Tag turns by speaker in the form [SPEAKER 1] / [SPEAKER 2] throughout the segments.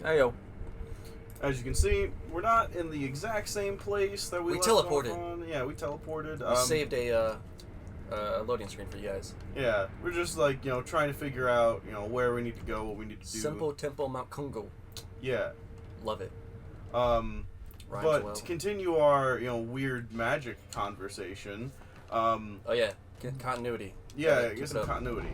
[SPEAKER 1] Heyo.
[SPEAKER 2] As you can see, we're not in the exact same place that we left
[SPEAKER 1] teleported.
[SPEAKER 2] off on. Yeah, we teleported.
[SPEAKER 1] We saved a loading screen for you guys.
[SPEAKER 2] Yeah, we're just like, trying to figure out, where we need to go, what we need to do.
[SPEAKER 1] Simple Temple Mount Kungo.
[SPEAKER 2] Yeah.
[SPEAKER 1] Love it.
[SPEAKER 2] But
[SPEAKER 1] well.
[SPEAKER 2] to continue our, weird magic conversation.
[SPEAKER 1] Oh yeah, continuity.
[SPEAKER 2] Yeah, get some continuity.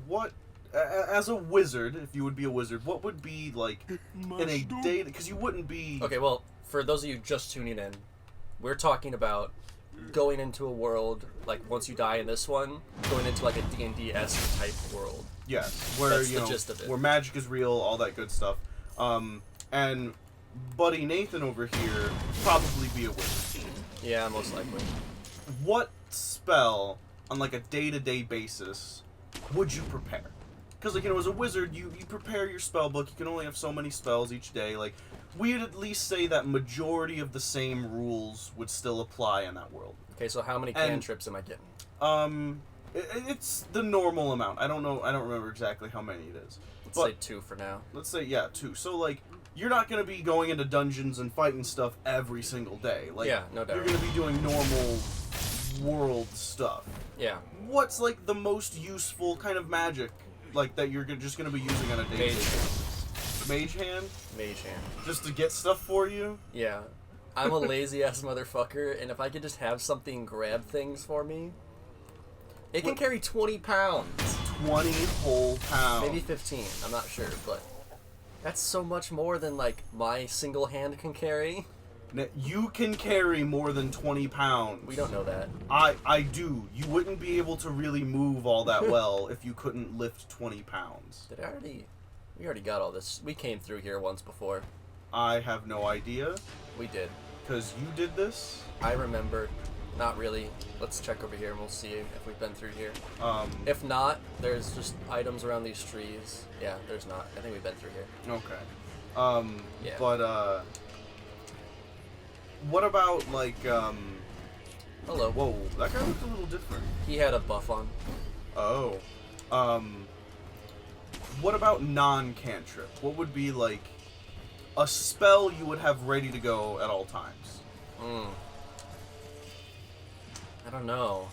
[SPEAKER 2] What, as a wizard, if you would be a wizard, what would be like in a day? Because you wouldn't be.
[SPEAKER 1] Okay, well, for those of you just tuning in, we're talking about going into a world like once you die in this one, going into like a D&D-esque type world.
[SPEAKER 2] Yes, where
[SPEAKER 1] that's the gist of it.
[SPEAKER 2] Where magic is real, all that good stuff. And Buddy Nathan over here probably be a wizard.
[SPEAKER 1] Yeah, most likely.
[SPEAKER 2] What spell on like a day-to-day basis would you prepare? Because like as a wizard, you prepare your spell book. You can only have so many spells each day. Like we'd at least say that majority of the same rules would still apply in that world.
[SPEAKER 1] Okay, so how many cantrips am I getting?
[SPEAKER 2] It's the normal amount. I don't know. I don't remember exactly how many it is.
[SPEAKER 1] Let's say 2 for now.
[SPEAKER 2] Let's say 2. So like you're not gonna be going into dungeons and fighting stuff every single day. Like
[SPEAKER 1] yeah, no doubt.
[SPEAKER 2] You're gonna be doing normal world stuff.
[SPEAKER 1] Yeah.
[SPEAKER 2] What's like the most useful kind of magic like that you're just gonna be using on a daily basis? Mage hand?
[SPEAKER 1] Mage hand.
[SPEAKER 2] Just to get stuff for you?
[SPEAKER 1] Yeah. I'm a lazy ass motherfucker, and if I could just have something grab things for me, it can carry 20 pounds.
[SPEAKER 2] 20 whole pounds.
[SPEAKER 1] Maybe 15. I'm not sure, but that's so much more than like my single hand can carry.
[SPEAKER 2] You can carry more than 20 pounds.
[SPEAKER 1] We don't know that.
[SPEAKER 2] I do. You wouldn't be able to really move all that well if you couldn't lift 20 pounds.
[SPEAKER 1] We already got all this. We came through here once before.
[SPEAKER 2] I have no idea.
[SPEAKER 1] We did.
[SPEAKER 2] Because you did this?
[SPEAKER 1] I remember. Not really. Let's check over here and we'll see if we've been through here. If not, there's just items around these trees. Yeah, there's not. I think we've been through here.
[SPEAKER 2] Okay.
[SPEAKER 1] Yeah.
[SPEAKER 2] But, what about, like,
[SPEAKER 1] Hello.
[SPEAKER 2] Whoa, that guy looked a little different.
[SPEAKER 1] He had a buff on.
[SPEAKER 2] Oh. What about non-cantrip? What would be, like, a spell you would have ready to go at all times?
[SPEAKER 1] I don't know.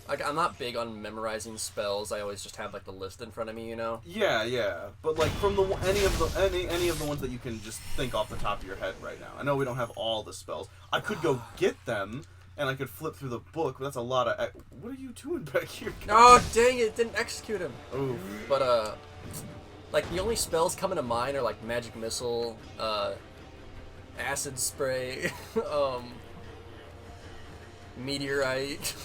[SPEAKER 1] Like, I'm not big on memorizing spells. I always just have, like, the list in front of me, you know?
[SPEAKER 2] Yeah. But, like, from any of the ones that you can just think off the top of your head right now. I know we don't have all the spells. I could go get them, and I could flip through the book, but that's a lot of... What are you doing back here, guys?
[SPEAKER 1] Oh, dang it. Didn't execute him.
[SPEAKER 2] Oof.
[SPEAKER 1] But, like, the only spells coming to mind are, like, Magic Missile, Acid Spray, Meteorite...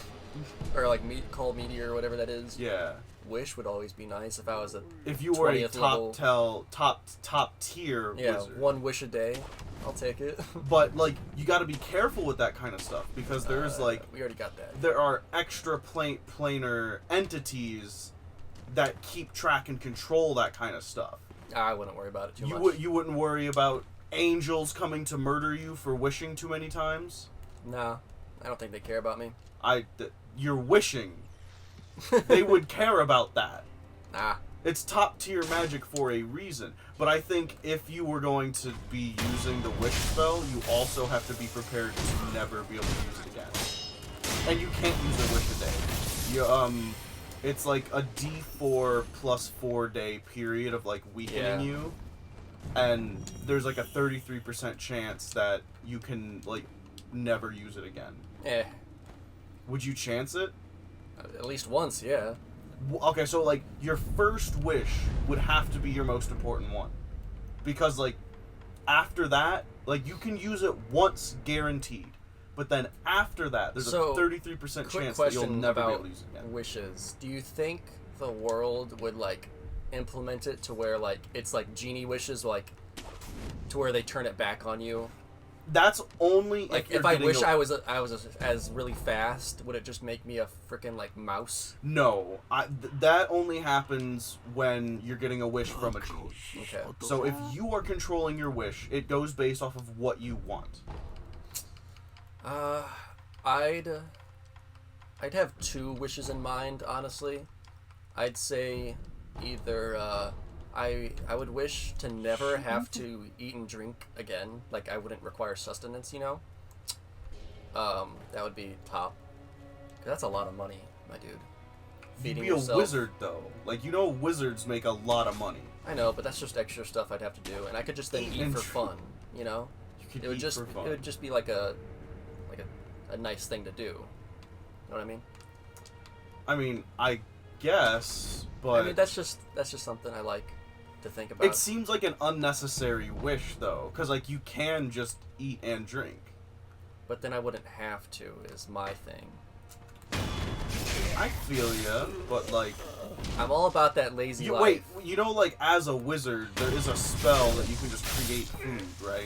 [SPEAKER 1] or like Call Meteor or whatever that is.
[SPEAKER 2] Yeah.
[SPEAKER 1] Wish would always be nice if I was
[SPEAKER 2] if you were a top tier wizard.
[SPEAKER 1] 1 wish a day. I'll take it.
[SPEAKER 2] But like you got to be careful with that kind of stuff because there's like
[SPEAKER 1] we already got that.
[SPEAKER 2] There are extra planar entities that keep track and control that kind of stuff.
[SPEAKER 1] I wouldn't worry about it too much.
[SPEAKER 2] You wouldn't worry about angels coming to murder you for wishing too many times?
[SPEAKER 1] Nah. I don't think they care about me.
[SPEAKER 2] You're wishing. They would care about that.
[SPEAKER 1] Nah.
[SPEAKER 2] It's top tier magic for a reason. But I think if you were going to be using the wish spell, you also have to be prepared to never be able to use it again. And you can't use a wish a day. It's like a D4 plus 4 day period of like weakening you. And there's like a 33% chance that you can like never use it again. Would you chance it?
[SPEAKER 1] At least once, yeah.
[SPEAKER 2] Okay, so like your first wish would have to be your most important one, because like after that, like you can use it once guaranteed, but then after that, there's a 33% chance that you'll never be able to use it again.
[SPEAKER 1] Wishes. Do you think the world would like implement it to where like it's like genie wishes, like to where they turn it back on you?
[SPEAKER 2] That's only
[SPEAKER 1] like if I wish I was as really fast, would it just make me a freaking like mouse?
[SPEAKER 2] No, that only happens when you're getting a wish from a genie.
[SPEAKER 1] Okay.
[SPEAKER 2] So if you are controlling your wish, it goes based off of what you want.
[SPEAKER 1] I'd have 2 wishes in mind, honestly. I'd say either I would wish to never have to eat and drink again. Like, I wouldn't require sustenance, you know? That would be top. 'Cause that's a lot of money, my dude. Feeding
[SPEAKER 2] You'd be
[SPEAKER 1] yourself.
[SPEAKER 2] a wizard, though. Like, you know wizards make a lot of money.
[SPEAKER 1] I know, but that's just extra stuff I'd have to do. And I could just then eat for fun, you know?
[SPEAKER 2] You could
[SPEAKER 1] It would
[SPEAKER 2] eat
[SPEAKER 1] just
[SPEAKER 2] for fun.
[SPEAKER 1] it would just be like a nice thing to do. You know what I mean?
[SPEAKER 2] I mean, I guess, but...
[SPEAKER 1] I mean, that's just something I like to think about.
[SPEAKER 2] It seems like an unnecessary wish, though, because, like, you can just eat and drink.
[SPEAKER 1] But then I wouldn't have to, is my thing.
[SPEAKER 2] I feel ya, but, like...
[SPEAKER 1] I'm all about that lazy life.
[SPEAKER 2] Wait, you know, like, as a wizard, there is a spell that you can just create food, right?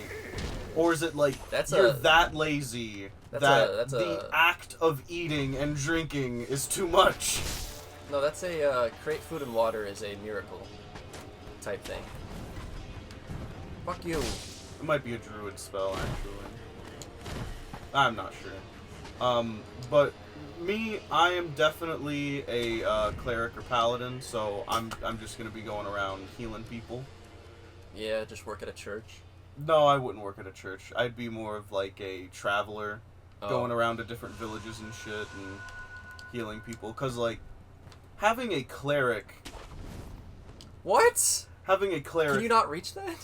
[SPEAKER 2] Or is it, like, you're that lazy that the act of eating and drinking is too much?
[SPEAKER 1] No, that's a, create food and water is a miracle type thing. Fuck you.
[SPEAKER 2] It might be a druid spell, actually. I'm not sure. But me, I am definitely a cleric or paladin, so I'm just gonna be going around healing people.
[SPEAKER 1] Yeah, just work at a church.
[SPEAKER 2] No, I wouldn't work at a church. I'd be more of like a traveler, going around to different villages and shit and healing people. Cause like having a cleric.
[SPEAKER 1] What?
[SPEAKER 2] Having a cleric.
[SPEAKER 1] Can you not reach that?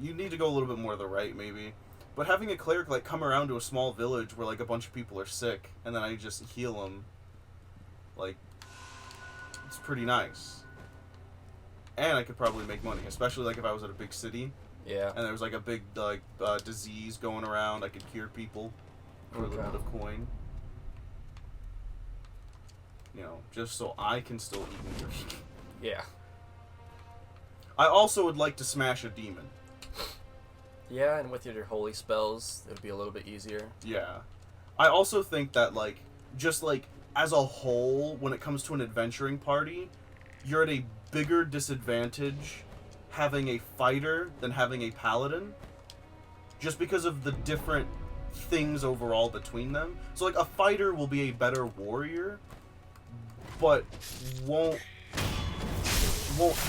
[SPEAKER 2] You need to go a little bit more to the right, maybe. But having a cleric like come around to a small village where like a bunch of people are sick, and then I just heal them. Like, it's pretty nice. And I could probably make money, especially like if I was at a big city.
[SPEAKER 1] Yeah.
[SPEAKER 2] And there was like a big like disease going around, I could cure people for a little bit of coin. You know, just so I can still eat and drink.
[SPEAKER 1] Yeah.
[SPEAKER 2] I also would like to smash a demon.
[SPEAKER 1] Yeah, and with your holy spells, it would be a little bit easier.
[SPEAKER 2] Yeah. I also think that, like, just, like, as a whole, when it comes to an adventuring party, you're at a bigger disadvantage having a fighter than having a paladin. Just because of the different things overall between them. So, like, a fighter will be a better warrior, but won't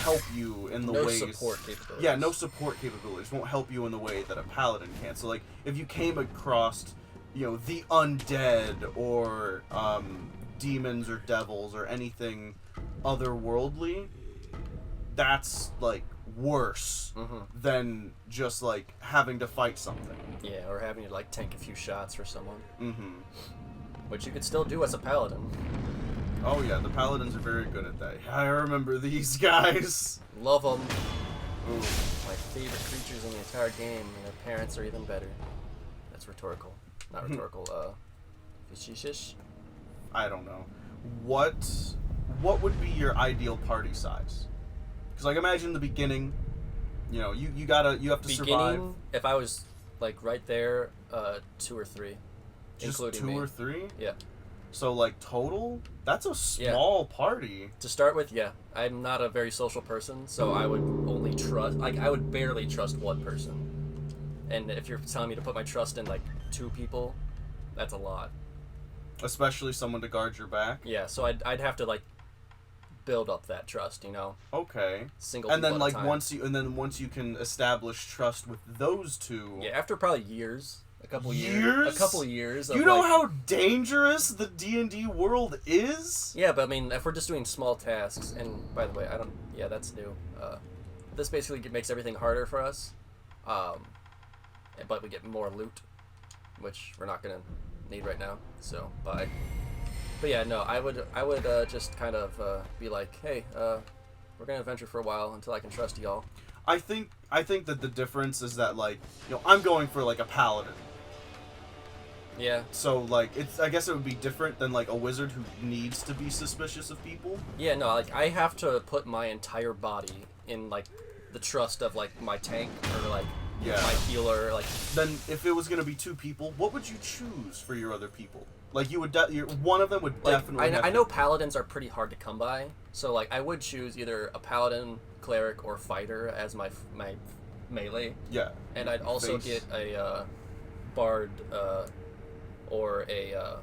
[SPEAKER 2] help you in the ways...
[SPEAKER 1] No support capabilities.
[SPEAKER 2] Yeah, no support capabilities. Won't help you in the way that a paladin can. So, like, if you came across, you know, the undead or demons or devils or anything otherworldly, that's, like, worse than just, like, having to fight something.
[SPEAKER 1] Yeah, or having to, like, tank a few shots for someone.
[SPEAKER 2] Mm-hmm.
[SPEAKER 1] Which you could still do as a paladin.
[SPEAKER 2] Oh yeah, the paladins are very good at that. I remember these guys.
[SPEAKER 1] Love them.
[SPEAKER 2] Ooh.
[SPEAKER 1] My favorite creatures in the entire game, and their parents are even better. That's rhetorical. Not rhetorical, facetious?
[SPEAKER 2] I don't know. What would be your ideal party size? Because, like, imagine the beginning. You know, you have to survive.
[SPEAKER 1] If I was, like, right there, 2 or 3.
[SPEAKER 2] Just
[SPEAKER 1] including
[SPEAKER 2] 2
[SPEAKER 1] me.
[SPEAKER 2] or 3?
[SPEAKER 1] Yeah.
[SPEAKER 2] So, like, total? That's a small party.
[SPEAKER 1] To start with, yeah. I'm not a very social person, so I would only trust... Like, I would barely trust one person. And if you're telling me to put my trust in, like, 2 people, that's a lot.
[SPEAKER 2] Especially someone to guard your back?
[SPEAKER 1] Yeah, so I'd have to, like, build up that trust, you know?
[SPEAKER 2] Okay.
[SPEAKER 1] Single
[SPEAKER 2] and
[SPEAKER 1] people
[SPEAKER 2] then,
[SPEAKER 1] at a
[SPEAKER 2] like,
[SPEAKER 1] time.
[SPEAKER 2] once you can establish trust with those 2...
[SPEAKER 1] Yeah, after probably years... A couple years.
[SPEAKER 2] You know how dangerous the D&D world is?
[SPEAKER 1] Yeah, but I mean, if we're just doing small tasks, and by the way, yeah, that's new. This basically makes everything harder for us, but we get more loot, which we're not gonna need right now. So bye. But yeah, no, I would just kind of be like, hey, we're gonna adventure for a while until I can trust y'all.
[SPEAKER 2] I think that the difference is that, like, you know, I'm going for like a paladin.
[SPEAKER 1] Yeah.
[SPEAKER 2] So, like, I guess it would be different than, like, a wizard who needs to be suspicious of people.
[SPEAKER 1] Yeah, no, like, I have to put my entire body in, like, the trust of, like, my tank or, like, my healer, like...
[SPEAKER 2] Then, if it was going to be 2 people, what would you choose for your other people? Like, you would... one of them would definitely
[SPEAKER 1] I know paladins are pretty hard to come by, so, like, I would choose either a paladin, cleric, or fighter as my melee.
[SPEAKER 2] Yeah.
[SPEAKER 1] And I'd also get a bard, or a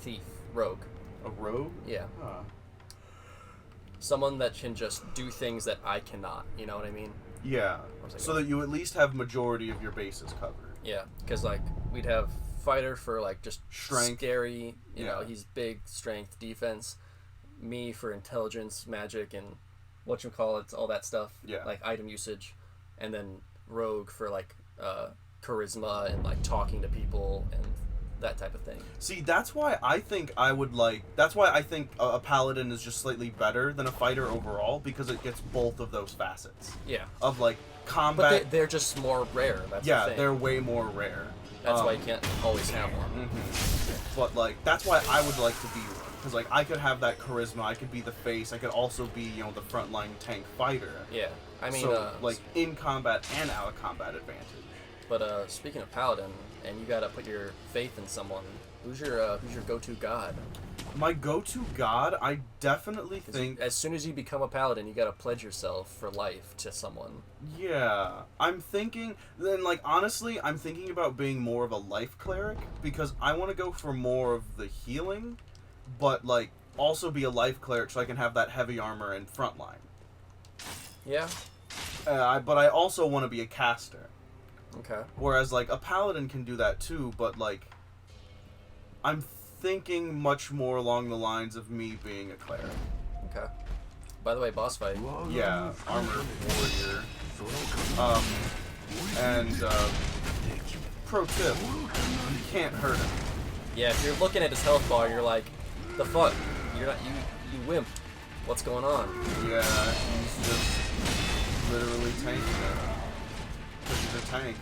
[SPEAKER 1] thief, rogue.
[SPEAKER 2] A rogue?
[SPEAKER 1] Yeah.
[SPEAKER 2] Huh.
[SPEAKER 1] someone that can just do things that I cannot. You know what I mean?
[SPEAKER 2] Yeah.
[SPEAKER 1] Where's that
[SPEAKER 2] So
[SPEAKER 1] going?
[SPEAKER 2] that you at least have majority of your bases covered.
[SPEAKER 1] Yeah, because like we'd have fighter for like just
[SPEAKER 2] Strength.
[SPEAKER 1] scary. You know,
[SPEAKER 2] Yeah.
[SPEAKER 1] he's big, strength, defense. Me for intelligence, magic, and whatchamacallits, all that stuff.
[SPEAKER 2] Yeah.
[SPEAKER 1] Like item usage, and then rogue for like charisma and like talking to people and that type of thing.
[SPEAKER 2] See, that's why I think I would like. That's why I think a paladin is just slightly better than a fighter overall because it gets both of those facets
[SPEAKER 1] Yeah,
[SPEAKER 2] of like
[SPEAKER 1] but
[SPEAKER 2] combat.
[SPEAKER 1] they're just more rare. That's the
[SPEAKER 2] Yeah,
[SPEAKER 1] thing.
[SPEAKER 2] they're way more rare.
[SPEAKER 1] That's why you can't always have one.
[SPEAKER 2] But like, that's why I would like to be one because like I could have that charisma. I could be the face. I could also be the frontline tank fighter.
[SPEAKER 1] Yeah, I mean,
[SPEAKER 2] So like in combat and out of combat advantage.
[SPEAKER 1] But speaking of paladin, and you gotta put your faith in someone. Who's your go-to god?
[SPEAKER 2] My go-to god, I definitely
[SPEAKER 1] 'Cause
[SPEAKER 2] think.
[SPEAKER 1] as soon as you become a paladin, you gotta pledge yourself for life to someone.
[SPEAKER 2] Yeah, I'm thinking. Then, like, honestly, I'm thinking about being more of a life cleric because I want to go for more of the healing, but like also be a life cleric so I can have that heavy armor and frontline.
[SPEAKER 1] Yeah.
[SPEAKER 2] But I also want to be a caster.
[SPEAKER 1] Okay.
[SPEAKER 2] Whereas like a paladin can do that too, but like I'm thinking much more along the lines of me being a cleric.
[SPEAKER 1] Okay. By the way, boss fight.
[SPEAKER 2] Yeah, armored warrior. And pro tip, you can't hurt him.
[SPEAKER 1] Yeah, if you're looking at his health bar, you're like, the fuck? You're not you wimp. What's going on?
[SPEAKER 2] Yeah, he's just literally tanking it. Because he's a tank.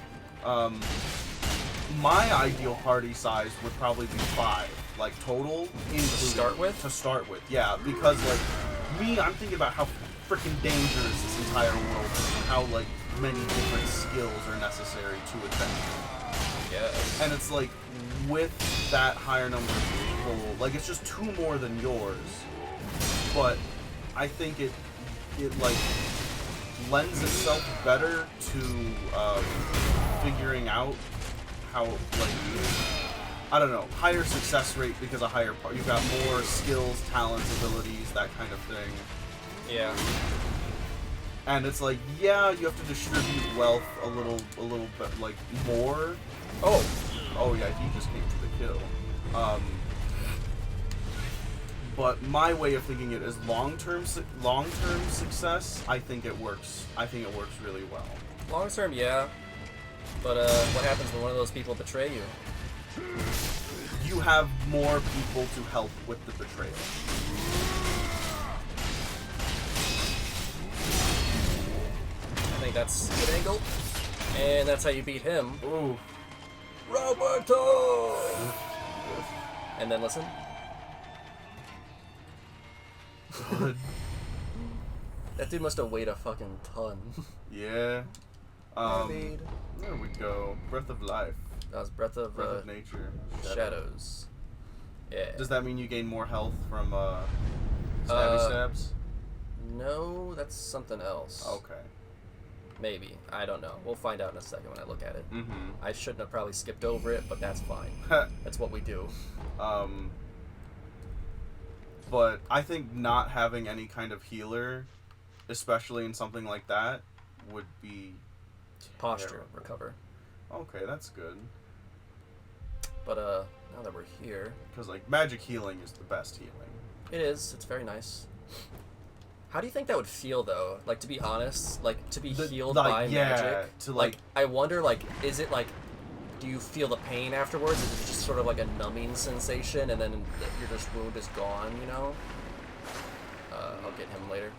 [SPEAKER 2] My ideal party size would probably be 5, like total. To
[SPEAKER 1] start with?
[SPEAKER 2] To start with, yeah. Because like me, I'm thinking about how freaking dangerous this entire world is, and how like many different skills are necessary to adventure.
[SPEAKER 1] Yes.
[SPEAKER 2] And it's like with that higher number of people, like it's just 2 more than yours. But I think it like lends itself better to figuring out how like I don't know, higher success rate because a higher part. You've got more skills, talents, abilities, that kind of thing.
[SPEAKER 1] Yeah.
[SPEAKER 2] And it's like, yeah, you have to distribute wealth a little bit like more. Oh yeah, he just came for the kill. But my way of thinking it is long-term success. I think it works. I think it works really well.
[SPEAKER 1] Long term, yeah. But what happens when one of those people betray you?
[SPEAKER 2] You have more people to help with the betrayal.
[SPEAKER 1] I think that's a good angle. And that's how you beat him.
[SPEAKER 2] Ooh.
[SPEAKER 1] Roberto! And then listen. That dude must have weighed a fucking ton.
[SPEAKER 2] Yeah.
[SPEAKER 1] Indeed.
[SPEAKER 2] There we go. Breath of life.
[SPEAKER 1] That was Breath of
[SPEAKER 2] Nature.
[SPEAKER 1] Shadows. Yeah.
[SPEAKER 2] Does that mean you gain more health from stabby stabs?
[SPEAKER 1] No, that's something else.
[SPEAKER 2] Okay.
[SPEAKER 1] Maybe. I don't know. We'll find out in a second when I look at it.
[SPEAKER 2] Mm-hmm.
[SPEAKER 1] I shouldn't have probably skipped over it, but that's fine. That's what we do.
[SPEAKER 2] But I think not having any kind of healer, especially in something like that, would be
[SPEAKER 1] Posture,
[SPEAKER 2] terrible.
[SPEAKER 1] recover.
[SPEAKER 2] Okay, that's good.
[SPEAKER 1] But now that we're here,
[SPEAKER 2] Because like magic healing is the best healing.
[SPEAKER 1] it is. It's very nice. How do you think that would feel though? Like, to be honest, like to be healed by magic.
[SPEAKER 2] To
[SPEAKER 1] Like, I wonder, like, is it like, do you feel the pain afterwards? Is it just sort of like a numbing sensation, and then your just wound is gone? You know. I'll get him later.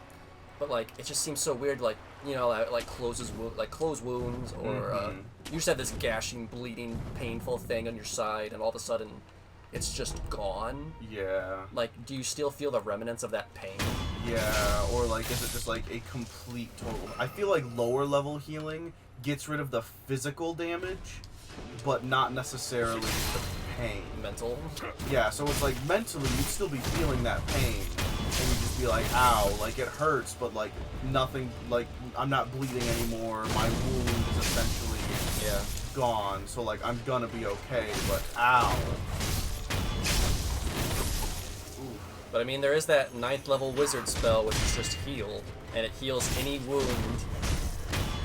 [SPEAKER 1] But like, it just seems so weird. Like, you know, like close wounds, or you just have this gashing, bleeding, painful thing on your side, and all of a sudden, it's just gone.
[SPEAKER 2] Yeah.
[SPEAKER 1] Like, do you still feel the remnants of that pain?
[SPEAKER 2] Yeah, or like is it just like a complete total? I feel like lower level healing gets rid of the physical damage, but not necessarily the pain.
[SPEAKER 1] Mental?
[SPEAKER 2] Yeah, so it's like mentally you'd still be feeling that pain, and you'd just be like, ow, like it hurts, but like nothing, like I'm not bleeding anymore, my wound is essentially gone, so like I'm gonna be okay, but ow. Ooh.
[SPEAKER 1] But I mean, there is that 9th level wizard spell, which is just heal, and it heals any wound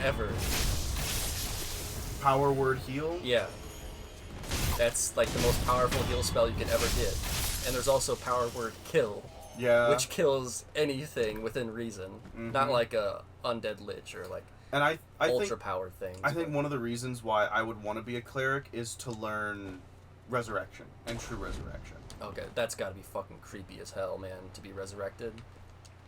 [SPEAKER 1] ever.
[SPEAKER 2] Power word heal?
[SPEAKER 1] Yeah. That's like the most powerful heal spell you could ever get. And there's also power word kill, which kills anything within reason. Not like a undead lich or like
[SPEAKER 2] and I
[SPEAKER 1] ultra
[SPEAKER 2] think,
[SPEAKER 1] powered things.
[SPEAKER 2] I think one of the reasons why I would want to be a cleric is to learn resurrection and true resurrection.
[SPEAKER 1] Okay, that's gotta be fucking creepy as hell, man, to be resurrected.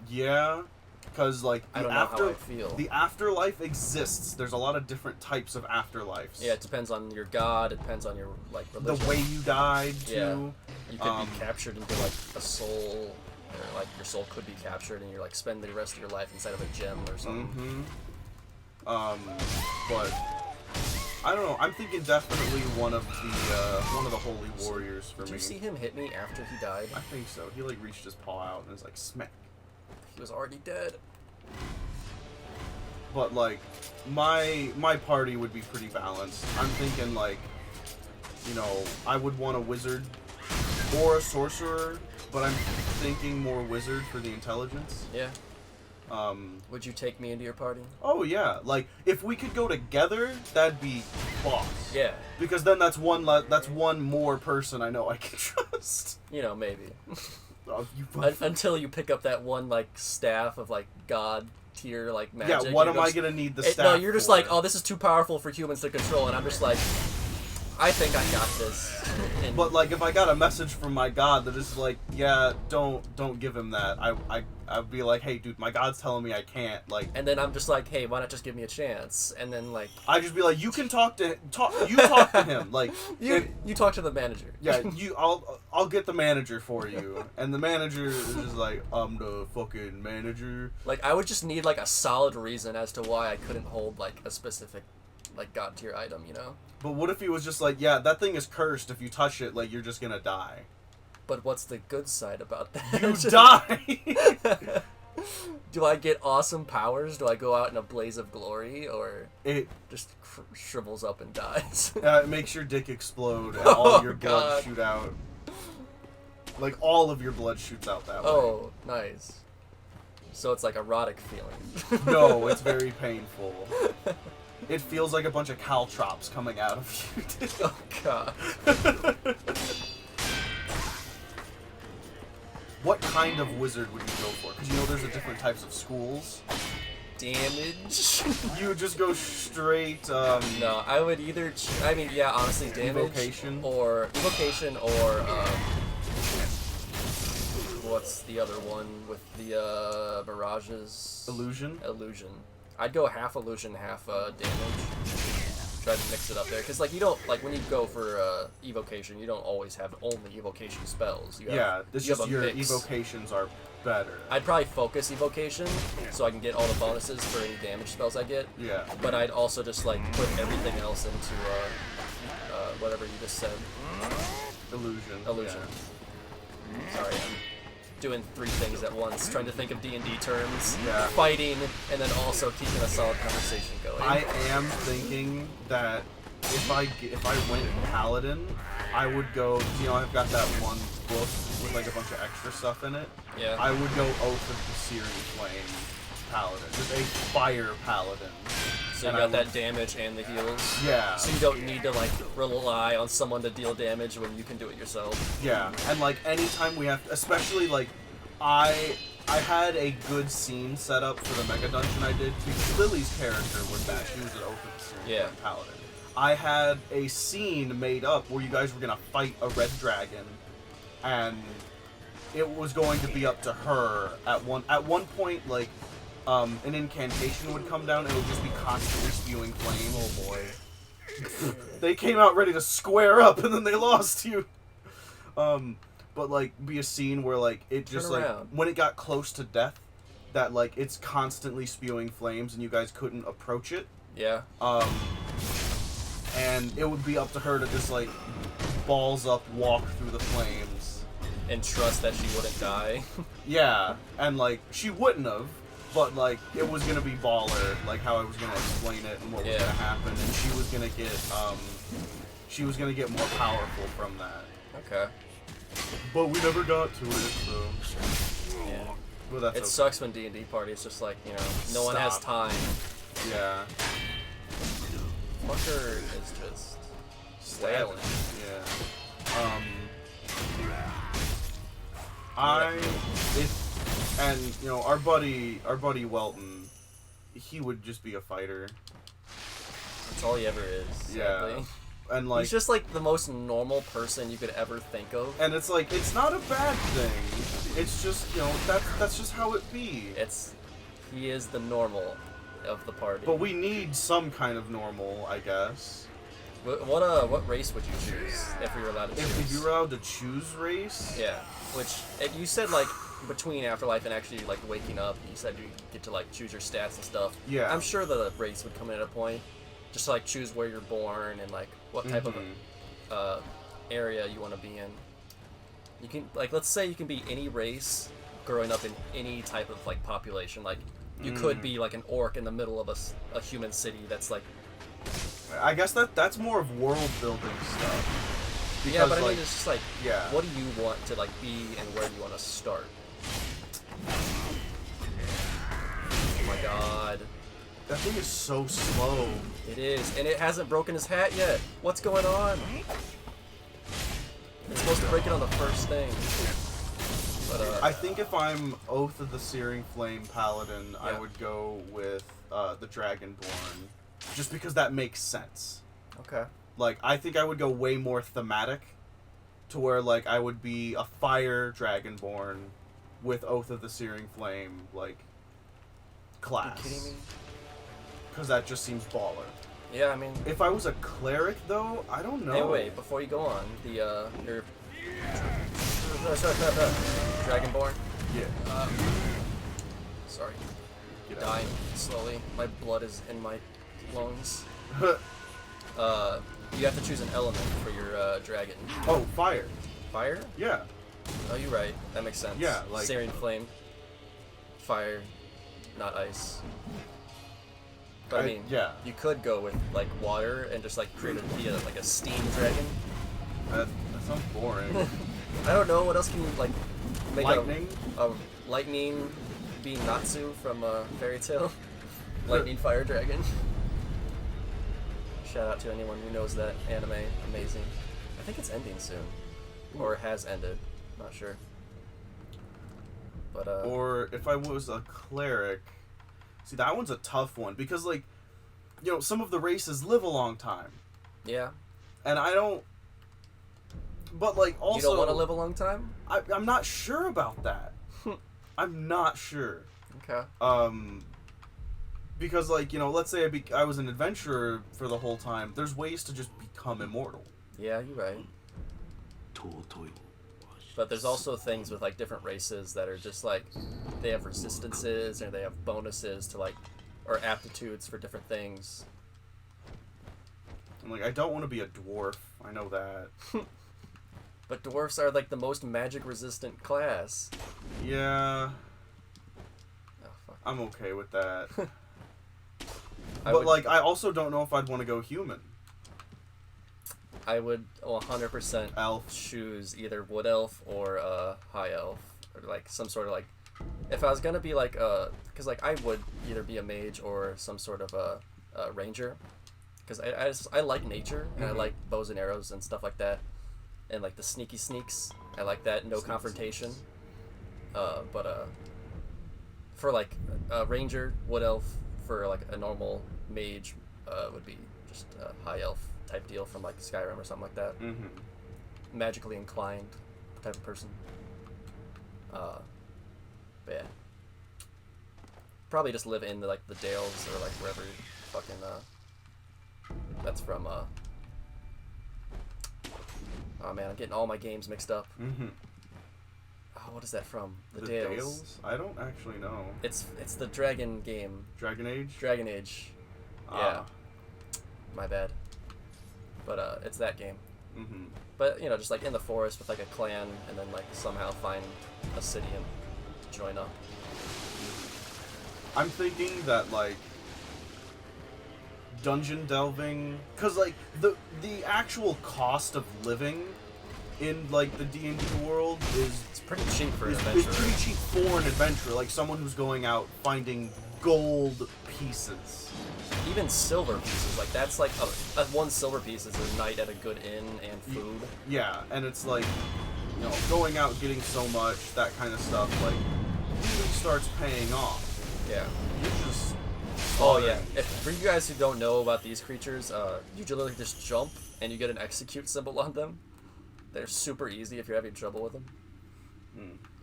[SPEAKER 2] Yeah, because like
[SPEAKER 1] I don't know how I feel.
[SPEAKER 2] The afterlife exists. There's a lot of different types of afterlives.
[SPEAKER 1] Yeah, it depends on your god. It depends on your like religion.
[SPEAKER 2] The way you died too.
[SPEAKER 1] Yeah. You could be captured into like a soul, or like your soul could be captured, and you're like spend the rest of your life inside of a gem or something.
[SPEAKER 2] But I don't know. I'm thinking definitely one of the holy warriors for me.
[SPEAKER 1] Did you see him hit me after he died?
[SPEAKER 2] I think so. He like reached his paw out and was like smack.
[SPEAKER 1] He was already dead.
[SPEAKER 2] But like my party would be pretty balanced. I'm thinking like, you know, I would want a wizard or a sorcerer, but I'm thinking more wizard for the intelligence.
[SPEAKER 1] Yeah. Would you take me into your party?
[SPEAKER 2] Oh yeah, like if we could go together, that'd be boss.
[SPEAKER 1] Yeah.
[SPEAKER 2] Because then that's one more person I know I can trust.
[SPEAKER 1] You know, maybe.
[SPEAKER 2] Oh,
[SPEAKER 1] Until you pick up that one like staff of like god tier like magic.
[SPEAKER 2] Yeah, what am I gonna need the staff?
[SPEAKER 1] No, you're just
[SPEAKER 2] for?
[SPEAKER 1] like, oh, this is too powerful for humans to control, and I'm just like, I think I got this. And
[SPEAKER 2] but like, if I got a message from my god that is like, yeah, don't give him that, I'd be like, hey, dude, my god's telling me I can't, like.
[SPEAKER 1] And then I'm just like, hey, why not just give me a chance? And then like,
[SPEAKER 2] I just be like, you can talk to him, like.
[SPEAKER 1] You talk to the manager.
[SPEAKER 2] Yeah, I'll get the manager for you, and the manager is just like, I'm the fucking manager.
[SPEAKER 1] Like, I would just need like a solid reason as to why I couldn't hold like a specific like god tier item, you know?
[SPEAKER 2] But what if he was just like, yeah, that thing is cursed. If you touch it, like, you're just gonna die.
[SPEAKER 1] But what's the good side about that?
[SPEAKER 2] You die!
[SPEAKER 1] Do I get awesome powers? Do I go out in a blaze of glory? Or it just shrivels up and dies?
[SPEAKER 2] It makes your dick explode and all your blood shoot out. Like, all of your blood shoots out that way.
[SPEAKER 1] Oh, nice. So it's like erotic feeling.
[SPEAKER 2] No, it's very painful. It feels like a bunch of caltrops coming out of you.
[SPEAKER 1] Oh, God.
[SPEAKER 2] What kind of wizard would you go for? Because you know there's different types of schools.
[SPEAKER 1] Damage?
[SPEAKER 2] You would just go straight,
[SPEAKER 1] No, I would either... yeah, honestly, damage.
[SPEAKER 2] Evocation?
[SPEAKER 1] Or... what's the other one with the, mirages?
[SPEAKER 2] Illusion?
[SPEAKER 1] Illusion. I'd go half illusion, half, damage. Try to mix it up there. Because, like, you don't... Like, when you go for, evocation, you don't always have only evocation spells. You have,
[SPEAKER 2] yeah, it's just your
[SPEAKER 1] mix.
[SPEAKER 2] evocations are better.
[SPEAKER 1] I'd probably focus evocation, so I can get all the bonuses for any damage spells I get.
[SPEAKER 2] Yeah.
[SPEAKER 1] But I'd also just, like, put everything else into, whatever you just said.
[SPEAKER 2] Illusion.
[SPEAKER 1] Illusion.
[SPEAKER 2] Yeah.
[SPEAKER 1] Sorry, I'm doing 3 things at once, trying to think of D&D terms,
[SPEAKER 2] Yeah.
[SPEAKER 1] fighting, and then also keeping a solid conversation going.
[SPEAKER 2] I am thinking that if I went Paladin, I would go, you know, I've got that one book with like a bunch of extra stuff in it.
[SPEAKER 1] Yeah.
[SPEAKER 2] I would go Oath of the Searing Flame Paladin. Just a fire Paladin.
[SPEAKER 1] So you got that damage and the heals?
[SPEAKER 2] Yeah.
[SPEAKER 1] So you don't need to, like, rely on someone to deal damage when you can do it yourself?
[SPEAKER 2] Yeah. And, like, anytime we have to, especially, like, I had a good scene set up for the Mega Dungeon I did, because Lily's character was that. She was an Oath of the Searing Flame Paladin. I had a scene made up where you guys were going to fight a red dragon, and it was going to be up to her at one point, like, an incantation would come down and it would just be constantly spewing flame.
[SPEAKER 1] Oh boy.
[SPEAKER 2] They came out ready to square up and then they lost you. But like, be a scene where like, it just like, when it got close to death, that like, it's constantly spewing flames and you guys couldn't approach it.
[SPEAKER 1] Yeah.
[SPEAKER 2] And it would be up to her to just like, balls up, walk through the flames.
[SPEAKER 1] And trust that she wouldn't die.
[SPEAKER 2] Yeah, and like, she wouldn't have. But, like, it was gonna be baller, like, how I was gonna explain it and what was gonna happen, and she was gonna get more powerful from that.
[SPEAKER 1] Okay.
[SPEAKER 2] But we never got to it, so.
[SPEAKER 1] Yeah.
[SPEAKER 2] Well, that's
[SPEAKER 1] It
[SPEAKER 2] okay.
[SPEAKER 1] sucks when D&D party. It's just like, no one has
[SPEAKER 2] Stop.
[SPEAKER 1] time.
[SPEAKER 2] Yeah.
[SPEAKER 1] Fucker is just wailing.
[SPEAKER 2] Yeah. Our buddy Welton, he would just be a fighter.
[SPEAKER 1] That's all he ever is.
[SPEAKER 2] Yeah.
[SPEAKER 1] Sadly.
[SPEAKER 2] And like,
[SPEAKER 1] he's just like the most normal person you could ever think of.
[SPEAKER 2] and it's like, it's not a bad thing. It's just, that's just how it be.
[SPEAKER 1] He is the normal of the party.
[SPEAKER 2] But we need some kind of normal, I guess.
[SPEAKER 1] What race would you choose if we were allowed to choose?
[SPEAKER 2] If you were allowed to choose race?
[SPEAKER 1] Yeah. You said like between afterlife and actually like waking up, you said you get to like choose your stats and stuff.
[SPEAKER 2] Yeah.
[SPEAKER 1] I'm sure the race would come in at a point. Just to, like choose where you're born and like what type of area you want to be in. You can let's say you can be any race growing up in any type of like population. Like you could be like an orc in the middle of a human city that's like.
[SPEAKER 2] I guess that's more of world building stuff. Because,
[SPEAKER 1] yeah, but I mean it's just like what do you want to like be and where do you want to start? Oh my god.
[SPEAKER 2] That thing is so slow.
[SPEAKER 1] It is, and it hasn't broken his hat yet. What's going on? It's supposed to break it on the first thing. But
[SPEAKER 2] I think if I'm Oath of the Searing Flame Paladin, I would go with the Dragonborn. Just because that makes sense.
[SPEAKER 1] Okay.
[SPEAKER 2] Like, I think I would go way more thematic to where, like, I would be a fire Dragonborn with Oath of the Searing Flame, like, class.
[SPEAKER 1] Are you kidding me?
[SPEAKER 2] Because that just seems baller.
[SPEAKER 1] Yeah, I mean...
[SPEAKER 2] If I was a cleric, though, I don't know.
[SPEAKER 1] Hey, wait, before you go on, your... Dragonborn?
[SPEAKER 2] Yeah.
[SPEAKER 1] Sorry. You're dying slowly. My blood is in my lungs. You have to choose an element for your dragon.
[SPEAKER 2] Oh, fire.
[SPEAKER 1] Fire?
[SPEAKER 2] Yeah.
[SPEAKER 1] Oh, you're right. That makes sense.
[SPEAKER 2] Yeah, like...
[SPEAKER 1] Searing Flame. Fire, not ice. But I mean, you could go with like water and just like create a steam dragon.
[SPEAKER 2] That sounds boring.
[SPEAKER 1] I don't know what else can you like make
[SPEAKER 2] lightning.
[SPEAKER 1] A lightning being Natsu from Fairy Tale. Lightning fire dragon. Shout out to anyone who knows that anime. Amazing. I think it's ending soon, or has ended. Not sure. But
[SPEAKER 2] or if I was a cleric. See, that one's a tough one because, like, some of the races live a long time.
[SPEAKER 1] Yeah.
[SPEAKER 2] And I don't... But, like, also...
[SPEAKER 1] You don't want to live a long time?
[SPEAKER 2] I'm not sure about that. I'm not sure.
[SPEAKER 1] Okay.
[SPEAKER 2] Because, like, let's say I was an adventurer for the whole time. There's ways to just become immortal.
[SPEAKER 1] Yeah, you're right. But there's also things with like different races that are just like they have resistances or they have bonuses to like or aptitudes for different things.
[SPEAKER 2] I'm like, I don't want to be a dwarf. I know that.
[SPEAKER 1] But dwarfs are like the most magic resistant class.
[SPEAKER 2] Yeah.
[SPEAKER 1] Oh, fuck.
[SPEAKER 2] I'm okay with that. But I also don't know if I'd want to go human.
[SPEAKER 1] I would 100%
[SPEAKER 2] elf
[SPEAKER 1] choose either wood elf or high elf or like some sort of like if I was gonna be like because like I would either be a mage or some sort of a ranger because I like nature and I like bows and arrows and stuff like that and like the sneaky sneaks I like that no confrontation but for like a ranger wood elf for like a normal mage would be just a high elf type deal from like Skyrim or something like that. Magically inclined type of person. But yeah. Probably just live in the, like the Dales or like wherever fucking that's from oh man, I'm getting all my games mixed up. Oh, what is that from? The Dales?
[SPEAKER 2] I don't actually know.
[SPEAKER 1] It's the dragon game.
[SPEAKER 2] Dragon Age?
[SPEAKER 1] Dragon Age. Yeah. My bad. But it's that game. But just like in the forest with like a clan, and then like somehow find a city and join up.
[SPEAKER 2] I'm thinking that like dungeon delving, because like the actual cost of living in like the D&D world is
[SPEAKER 1] It's pretty cheap for an
[SPEAKER 2] is
[SPEAKER 1] adventurer.
[SPEAKER 2] pretty cheap for an adventurer, like someone who's going out finding gold pieces.
[SPEAKER 1] Even silver pieces, like that's like one silver piece is a night at a good inn and food.
[SPEAKER 2] Yeah, and it's like, you know, going out getting so much, that kind of stuff, like, really starts paying off.
[SPEAKER 1] Yeah.
[SPEAKER 2] You just...
[SPEAKER 1] Oh yeah. For you guys who don't know about these creatures, you literally just jump and you get an execute symbol on them. They're super easy if you're having trouble with them.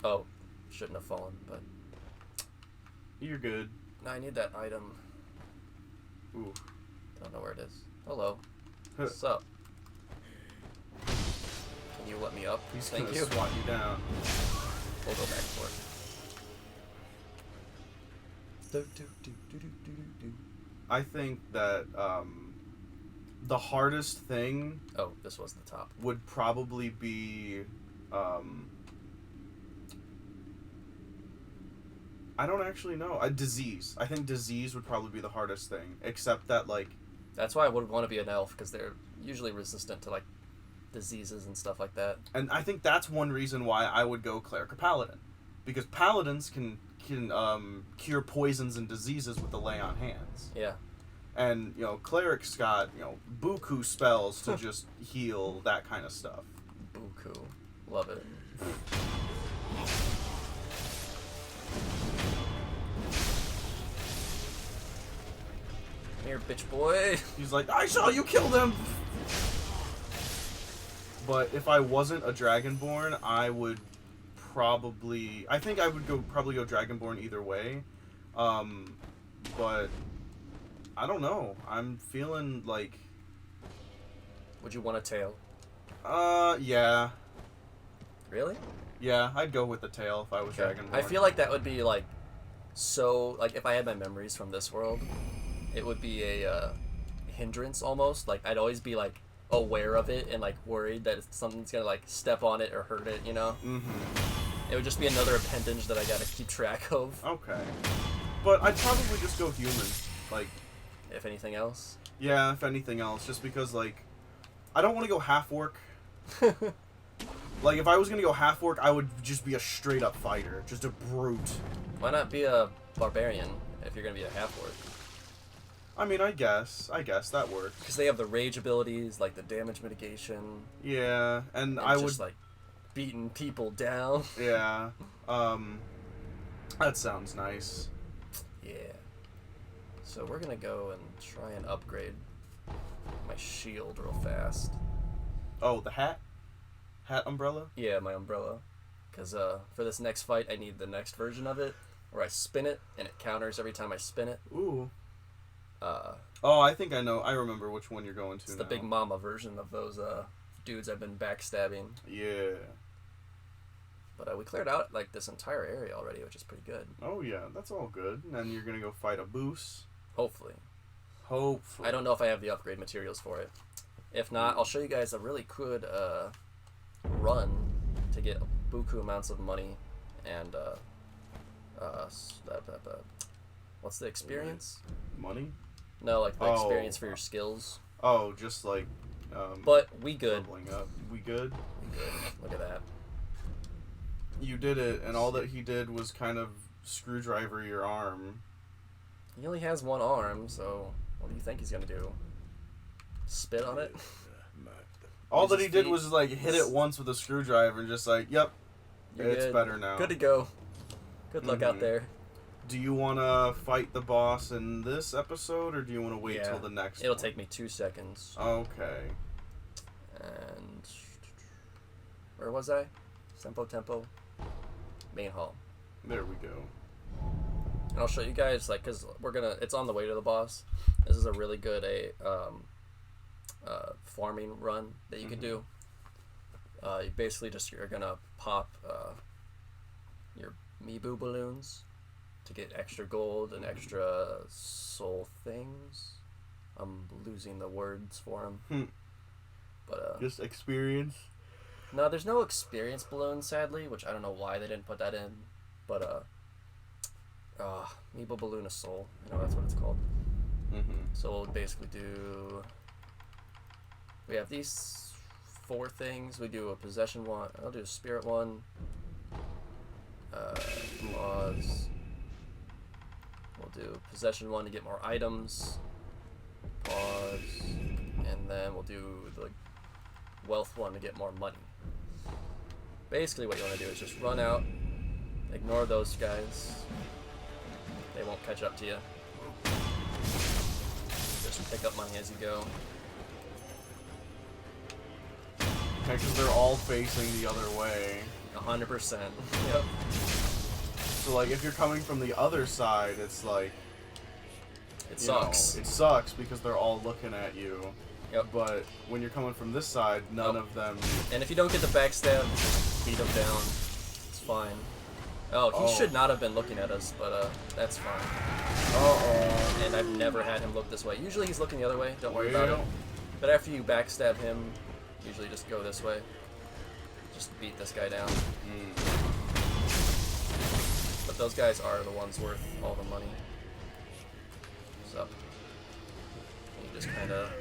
[SPEAKER 1] Oh, shouldn't have fallen, but...
[SPEAKER 2] You're good.
[SPEAKER 1] No, I need that item.
[SPEAKER 2] Ooh.
[SPEAKER 1] Don't know where it is. Hello. What's up? Can you let me up?
[SPEAKER 2] He's
[SPEAKER 1] Thank
[SPEAKER 2] gonna
[SPEAKER 1] you.
[SPEAKER 2] swat you down.
[SPEAKER 1] We'll go back for it.
[SPEAKER 2] I think that the hardest thing
[SPEAKER 1] Oh, this was the top.
[SPEAKER 2] would probably be I don't actually know. Disease. I think disease would probably be the hardest thing, except that like
[SPEAKER 1] That's why I would want to be an elf, because they're usually resistant to like diseases and stuff like that.
[SPEAKER 2] and I think that's one reason why I would go cleric or paladin, because paladins can cure poisons and diseases with the lay on hands.
[SPEAKER 1] Yeah.
[SPEAKER 2] And, you know, cleric's got, you know, buku spells to just heal, that kind of stuff.
[SPEAKER 1] Buku. Love it. Come here, bitch boy.
[SPEAKER 2] He's like, I saw you kill them! But if I wasn't a Dragonborn, I would probably... I think I would probably go Dragonborn either way. But... I don't know. I'm feeling like...
[SPEAKER 1] Would you want a tail?
[SPEAKER 2] Yeah.
[SPEAKER 1] Really?
[SPEAKER 2] Yeah, I'd go with the tail if I was Dragonborn.
[SPEAKER 1] I feel like that would be like... So, like, if I had my memories from this world, it would be a hindrance almost. Like, I'd always be, like, aware of it and, like, worried that something's gonna, like, step on it or hurt it, you know?
[SPEAKER 2] Mm-hmm.
[SPEAKER 1] It would just be another appendage that I gotta keep track of.
[SPEAKER 2] Okay. But I'd probably just go human. Like...
[SPEAKER 1] If anything else.
[SPEAKER 2] Yeah, if anything else. Just because, like... I don't want to go half-orc. Like, if I was gonna go half-orc, I would just be a straight-up fighter. Just a brute.
[SPEAKER 1] Why not be a barbarian if you're gonna be a half-orc?
[SPEAKER 2] I mean, I guess that works.
[SPEAKER 1] Because they have the rage abilities, like the damage mitigation.
[SPEAKER 2] Yeah, and I
[SPEAKER 1] just,
[SPEAKER 2] would...
[SPEAKER 1] like, beating people down.
[SPEAKER 2] Yeah. That sounds nice.
[SPEAKER 1] Yeah. So we're gonna go and try and upgrade my shield real fast.
[SPEAKER 2] Oh, the hat? Hat umbrella?
[SPEAKER 1] Yeah, my umbrella. Because for this next fight, I need the next version of it, where I spin it, and it counters every time I spin it.
[SPEAKER 2] Ooh.
[SPEAKER 1] Oh,
[SPEAKER 2] I think I know. I remember which one you're going to
[SPEAKER 1] It's
[SPEAKER 2] now.
[SPEAKER 1] the Big Mama version of those dudes I've been backstabbing.
[SPEAKER 2] Yeah.
[SPEAKER 1] But we cleared out, like, this entire area already, which is pretty good.
[SPEAKER 2] Oh, yeah. That's all good. And then you're going to go fight a Boos.
[SPEAKER 1] Hopefully.
[SPEAKER 2] Hopefully.
[SPEAKER 1] I don't know if I have the upgrade materials for it. If not, I'll show you guys a really good run to get buku amounts of money and what's the experience?
[SPEAKER 2] Money?
[SPEAKER 1] No, like the experience for your skills.
[SPEAKER 2] Oh, just like
[SPEAKER 1] But we good.
[SPEAKER 2] leveling up. We good?
[SPEAKER 1] We good. Look at that.
[SPEAKER 2] You did it, and all that he did was kind of screwdriver your arm.
[SPEAKER 1] He only has one arm, so what do you think he's gonna do? Spit on it?
[SPEAKER 2] All
[SPEAKER 1] Use
[SPEAKER 2] that he
[SPEAKER 1] his
[SPEAKER 2] did
[SPEAKER 1] feet?
[SPEAKER 2] was like hit it once with a screwdriver and just like, yep,
[SPEAKER 1] You're
[SPEAKER 2] it's
[SPEAKER 1] good.
[SPEAKER 2] better now.
[SPEAKER 1] Good to go. Good luck out
[SPEAKER 2] Mhm.
[SPEAKER 1] there.
[SPEAKER 2] Do you want to fight the boss in this episode, or do you want to wait
[SPEAKER 1] Yeah.
[SPEAKER 2] till the next
[SPEAKER 1] It'll
[SPEAKER 2] one?
[SPEAKER 1] take me 2 seconds.
[SPEAKER 2] Okay.
[SPEAKER 1] And where was I? Sempo Tempo. Main hall.
[SPEAKER 2] There we go.
[SPEAKER 1] And I'll show you guys, like, because it's on the way to the boss. This is a really good farming run that you could do. You basically you're gonna pop your Mibu balloons to get extra gold and extra soul things. I'm losing the words for them. But
[SPEAKER 2] Just experience.
[SPEAKER 1] no, there's no experience balloon, sadly, which I don't know why they didn't put that in. But Meeble Balloon of Soul. You know, that's what it's called.
[SPEAKER 2] Mm-hmm.
[SPEAKER 1] So we'll basically do... We have these 4 things. We do a possession one. I'll do a spirit one. Laws. We'll do possession one to get more items. Pause. And then we'll do the wealth one to get more money. Basically what you want to do is just run out, ignore those guys. They won't catch up to you. Just pick up money as you go.
[SPEAKER 2] Okay, because they're all facing the other way.
[SPEAKER 1] 100%. Yep.
[SPEAKER 2] So, like, if you're coming from the other side, it's like...
[SPEAKER 1] It sucks.
[SPEAKER 2] It sucks because they're all looking at you.
[SPEAKER 1] Yep.
[SPEAKER 2] But when you're coming from this side, none of them...
[SPEAKER 1] And if you don't get the backstab, just beat him down. It's fine. Oh, he should not have been looking at us, but that's fine.
[SPEAKER 2] Uh-oh.
[SPEAKER 1] And I've never had him look this way. Usually he's looking the other way, don't worry about it. But after you backstab him, usually just go this way. Just beat this guy down. But those guys are the ones worth all the money. So, you just kind of...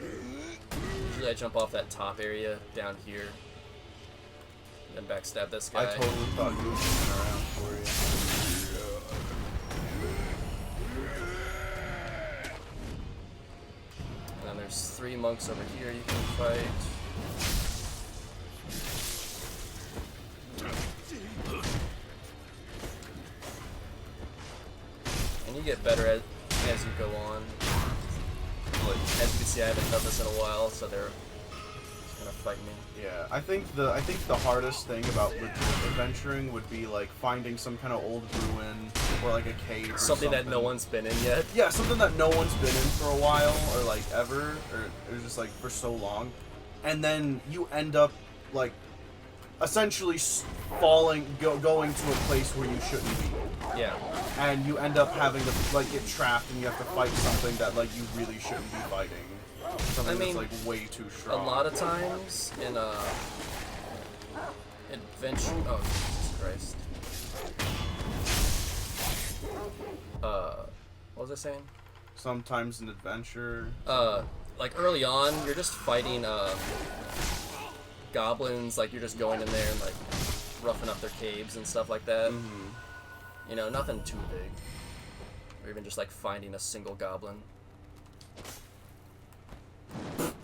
[SPEAKER 1] Usually I jump off that top area down here. And backstab this guy.
[SPEAKER 2] I totally thought you were coming around for you.
[SPEAKER 1] And then there's 3 monks over here you can fight. And you get better as you go on. Like, as you can see, I haven't done this in a while, so they're just gonna fight me.
[SPEAKER 2] Yeah, I think the hardest thing about adventuring would be like finding some kind of old ruin or like a cave or something
[SPEAKER 1] that no one's been in yet.
[SPEAKER 2] Yeah, something that no one's been in for a while or like ever or just like for so long, and then you end up like essentially going to a place where you shouldn't be.
[SPEAKER 1] Yeah.
[SPEAKER 2] And you end up having to like get trapped and you have to fight something that like you really shouldn't be fighting. Something that's like way too strong.
[SPEAKER 1] A lot of times in adventure. Oh, Jesus Christ. What was I saying?
[SPEAKER 2] Sometimes in adventure.
[SPEAKER 1] Like early on, you're just fighting goblins. Like you're just going in there and like roughing up their caves and stuff like that.
[SPEAKER 2] Mm-hmm.
[SPEAKER 1] You know, nothing too big. Or even just like finding a single goblin.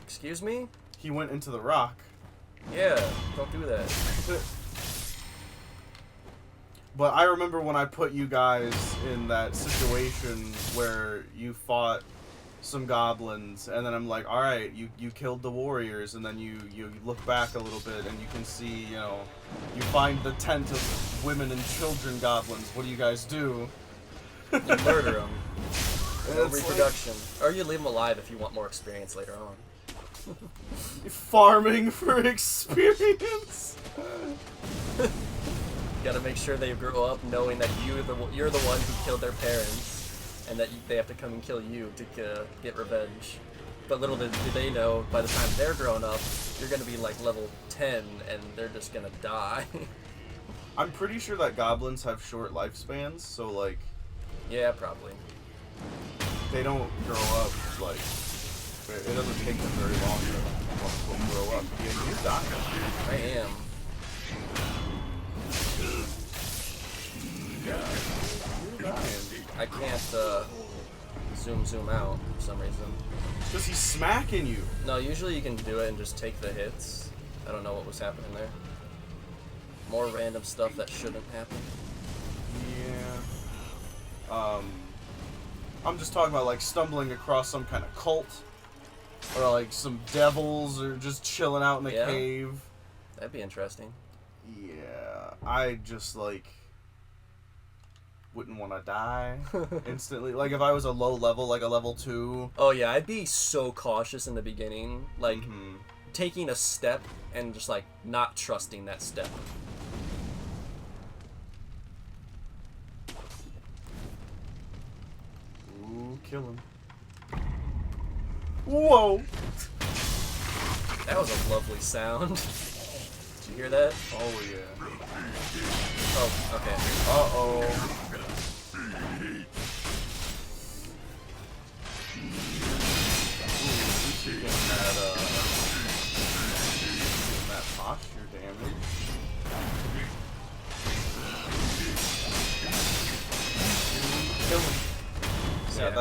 [SPEAKER 1] Excuse me?
[SPEAKER 2] He went into the rock.
[SPEAKER 1] Yeah, don't do that.
[SPEAKER 2] But I remember when I put you guys in that situation where you fought some goblins, and then I'm like, alright, you killed the warriors, and then you look back a little bit, and you can see, you know, you find the tent of women and children goblins. What do you guys do?
[SPEAKER 1] You murder them. No
[SPEAKER 2] It's
[SPEAKER 1] reproduction. Or you leave them alive if you want more experience later on.
[SPEAKER 2] Farming for experience.
[SPEAKER 1] You gotta make sure they grow up knowing that you're the one who killed their parents, and that they have to come and kill you to get revenge. But little did they know, by the time they're grown up, you're gonna be like level 10, and they're just gonna die.
[SPEAKER 2] I'm pretty sure that goblins have short lifespans, so like...
[SPEAKER 1] Yeah, probably.
[SPEAKER 2] They don't grow up, like... It doesn't take them very long to grow up. Yeah, you're dying.
[SPEAKER 1] I am.
[SPEAKER 2] You're dying.
[SPEAKER 1] I can't zoom out for some reason.
[SPEAKER 2] Because he's smacking you.
[SPEAKER 1] No, usually you can do it and just take the hits. I don't know what was happening there. More random stuff that shouldn't happen.
[SPEAKER 2] Yeah. I'm just talking about like stumbling across some kind of cult. Or like some devils or just chilling out in the cave.
[SPEAKER 1] That'd be interesting.
[SPEAKER 2] Yeah. I just like... wouldn't want to die instantly. Like if I was a low level, like a level 2.
[SPEAKER 1] Oh yeah, I'd be so cautious in the beginning, like taking a step and just like not trusting that step.
[SPEAKER 2] Ooh, kill him. Whoa!
[SPEAKER 1] That was a lovely sound. Did you hear that?
[SPEAKER 2] Oh yeah.
[SPEAKER 1] Oh, okay.
[SPEAKER 2] Uh-oh.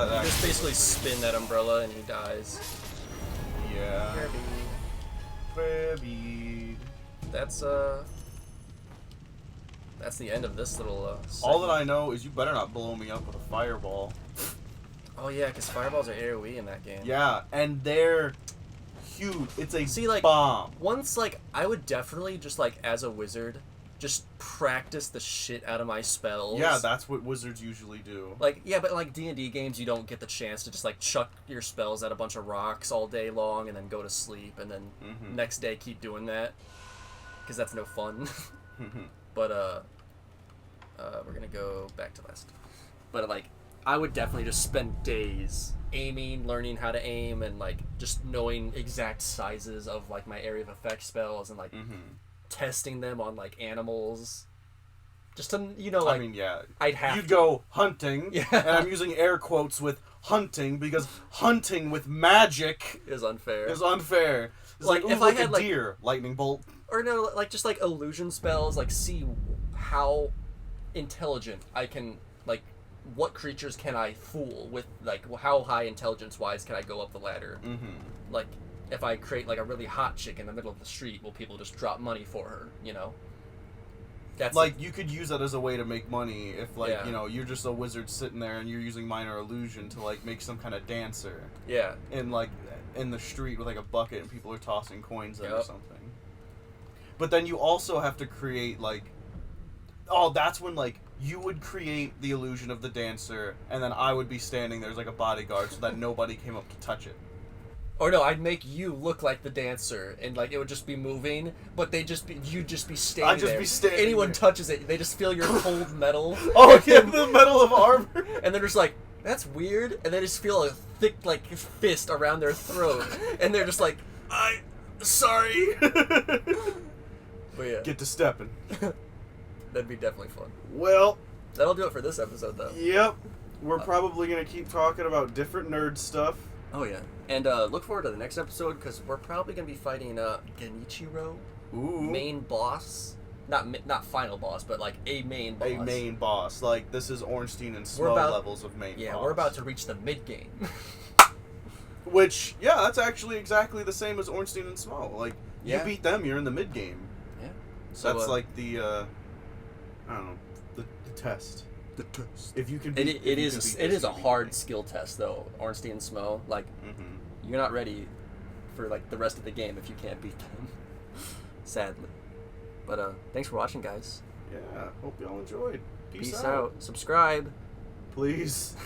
[SPEAKER 2] that
[SPEAKER 1] You just
[SPEAKER 2] actually
[SPEAKER 1] basically
[SPEAKER 2] looks
[SPEAKER 1] spin that umbrella and he dies.
[SPEAKER 2] pretty- Yeah. Kirby.
[SPEAKER 1] That's the end of this little
[SPEAKER 2] All that
[SPEAKER 1] segment.
[SPEAKER 2] I know is you better not blow me up with a fireball.
[SPEAKER 1] Oh yeah, because fireballs are AoE in that game.
[SPEAKER 2] Yeah, and they're huge. It's a
[SPEAKER 1] See, like,
[SPEAKER 2] bomb.
[SPEAKER 1] once, like, I would definitely just, like, as a wizard, just practice the shit out of my spells.
[SPEAKER 2] Yeah, that's what wizards usually do.
[SPEAKER 1] Like, yeah, but like D&D games, you don't get the chance to just like chuck your spells at a bunch of rocks all day long and then go to sleep and then next day keep doing that, because that's no fun. But we're gonna go back to last. But like, I would definitely just spend days aiming, learning how to aim, and like just knowing exact sizes of like my area of effect spells and like testing them on like animals. Just to, you know, like,
[SPEAKER 2] I mean, yeah.
[SPEAKER 1] I'd have
[SPEAKER 2] You'd
[SPEAKER 1] to.
[SPEAKER 2] go hunting,
[SPEAKER 1] Yeah.
[SPEAKER 2] and I'm using air quotes with hunting because hunting with magic
[SPEAKER 1] Is unfair.
[SPEAKER 2] is unfair. It's
[SPEAKER 1] Like,
[SPEAKER 2] like,
[SPEAKER 1] if
[SPEAKER 2] ooh,
[SPEAKER 1] I
[SPEAKER 2] like
[SPEAKER 1] had,
[SPEAKER 2] a
[SPEAKER 1] like-
[SPEAKER 2] deer, lightning bolt.
[SPEAKER 1] Or no, like just like illusion spells, like see how intelligent I can, like what creatures can I fool with, like how high intelligence wise can I go up the ladder? Like if I create like a really hot chick in the middle of the street, will people just drop money for her? You know. That's
[SPEAKER 2] Like, you could use that as a way to make money if, like,
[SPEAKER 1] Yeah.
[SPEAKER 2] you know, you're just a wizard sitting there and you're using minor illusion to, like, make some kind of dancer
[SPEAKER 1] yeah.
[SPEAKER 2] in, like, in the street with, like, a bucket and people are tossing coins in or
[SPEAKER 1] Yep.
[SPEAKER 2] something. But then you also have to create, like... Oh, that's when, like, you would create the illusion of the dancer and then I would be standing there as, like, a bodyguard so that nobody came up to touch it.
[SPEAKER 1] Or no, I'd make you look like the dancer, and like it would just be moving, but you'd just be standing
[SPEAKER 2] I'd just
[SPEAKER 1] there.
[SPEAKER 2] be standing
[SPEAKER 1] Anyone
[SPEAKER 2] there.
[SPEAKER 1] touches it, they just feel your cold metal.
[SPEAKER 2] Oh, yeah, the metal of armor!
[SPEAKER 1] And they're just like, that's weird, and they just feel a thick, like, fist around their throat, and they're just like, sorry. But yeah,
[SPEAKER 2] Get to stepping.
[SPEAKER 1] that'd be definitely fun.
[SPEAKER 2] Well,
[SPEAKER 1] That'll do it for this episode, though.
[SPEAKER 2] yep. We're probably going to keep talking about different nerd stuff.
[SPEAKER 1] Oh yeah, and look forward to the next episode, because we're probably gonna be fighting Genichiro,
[SPEAKER 2] Ooh.
[SPEAKER 1] main boss, not final boss, but like a main boss.
[SPEAKER 2] A main boss. Like, this is Ornstein and
[SPEAKER 1] We're
[SPEAKER 2] Smo
[SPEAKER 1] about-
[SPEAKER 2] levels of main
[SPEAKER 1] Yeah,
[SPEAKER 2] boss.
[SPEAKER 1] we're about to reach the mid game.
[SPEAKER 2] Which, yeah, that's actually exactly the same as Ornstein and Smo. Like,
[SPEAKER 1] Yeah.
[SPEAKER 2] you beat them, you're in the mid game.
[SPEAKER 1] Yeah. So
[SPEAKER 2] That's like the, I don't know, the test.
[SPEAKER 1] the test.
[SPEAKER 2] If you can
[SPEAKER 1] It
[SPEAKER 2] beat... if you
[SPEAKER 1] it
[SPEAKER 2] can
[SPEAKER 1] is
[SPEAKER 2] beat
[SPEAKER 1] it
[SPEAKER 2] this,
[SPEAKER 1] is a
[SPEAKER 2] you beat
[SPEAKER 1] hard
[SPEAKER 2] me.
[SPEAKER 1] skill test though. Ornstein and Smo, like
[SPEAKER 2] Mhm.
[SPEAKER 1] you're not ready for like the rest of the game if you can't beat them. Sadly. But thanks for watching, guys.
[SPEAKER 2] Yeah, hope y'all enjoyed.
[SPEAKER 1] Peace out. Subscribe.
[SPEAKER 2] Please.